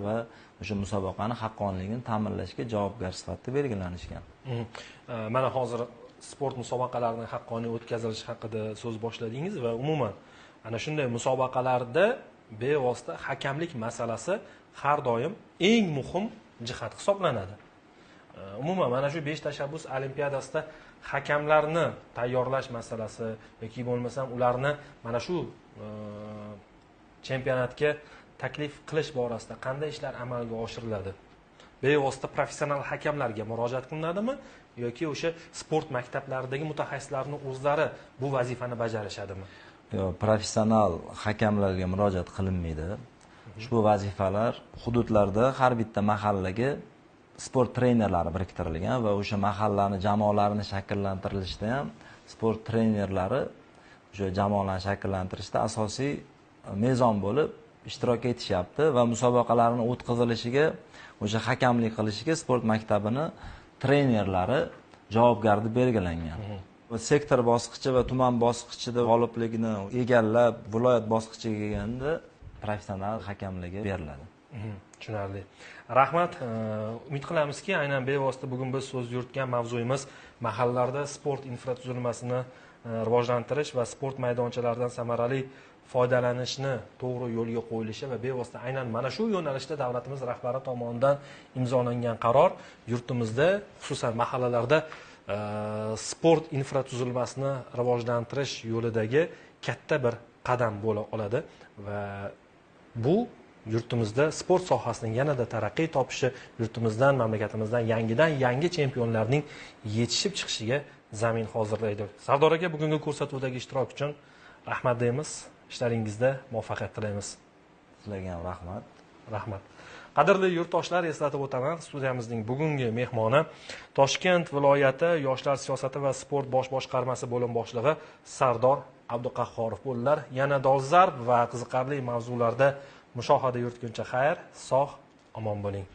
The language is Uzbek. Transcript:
va o'sha musobaqani haqqoniyligini ta'minlashga javobgar sifatida belgilanishgan. Mana hozir sport musobaqalarining haqqoniy o'tkazilishi haqida so'z boshladingiz va umuman ana shunday musobaqalarda bevosita hakamlik masalasi har doim eng muhim jihat hisoblanadi. Umuman mana shu 5 tashabbus olimpiadasida hakamlarni tayyorlash masalasi yoki bo'lmasam ularni mana shu chempionatga taklif qilish borasida qanday ishlar amalga oshiriladi? Bevosita professional hakamlarga murojaat qilinadimi yoki o'sha sport maktablaridagi mutaxassislarning o'zlari bu vazifani bajarishadimi? Yo'q, professional hakamlarga murojaat qilinmaydi. Ushbu vazifalar hududlarda har bitta mahallaga sport trenerlari biriktirilgan va o'sha mahallani jamoalarini shakllantirishda ham sport trenerlari o'sha jamoalarni shakllantirishda asosiy mezon bo'lib ishtirok etishyapti va musobaqalarning o'tkazilishiga, o'sha hakamlik qilishiga sport maktabini trenerlari javobgar deb belgilangan. Sektor bosqichi va tuman bosqichida g'oliblikni egallab, viloyat bosqichiga kelganda professional hakamligi beriladi. Tushunarli. Rahmat. Umid qilamizki, aynan bevosita bugun biz so'z yuritgan mavzuyimiz mahallalarda sport infratuzilmasini rivojlantirish va sport maydonchalaridan samarali foydalanishni to'g'ri yo'lga qo'yilishi va bevosita aynan mana shu yo'nalishda davlatimiz rahbari tomonidan imzolangan qaror yurtimizda, xususan mahallalarda sport infratuzilmasini rivojlantirish yo'lidagi katta bir qadam bo'la oladi va bu yurtimizda sport sohasining yanada taraqqiy topishi, yurtimizdan, mamlakatimizdan yangi chempionlarning yetishib chiqishiga zamin hozirlaydi. Sardor aka, bugungi ko'rsatuvdagi ishtirok uchun rahmat deymiz. Ishlaringizda muvaffaqiyat tilaymiz. Sizlarga ham rahmat. Rahmat. Qadrli yurtdoshlar, eslatib o'taman, studiyamizning bugungi mehmoni Toshkent viloyati Yoshlar siyosati va sport bosh boshqarmasi bo'lim boshlig'i Sardor Abduqahhorov bo'ldilar. Yana dolzarb va qiziqarli mavzularda mushohada yuritguncha xayr, sog', omon bo'ling.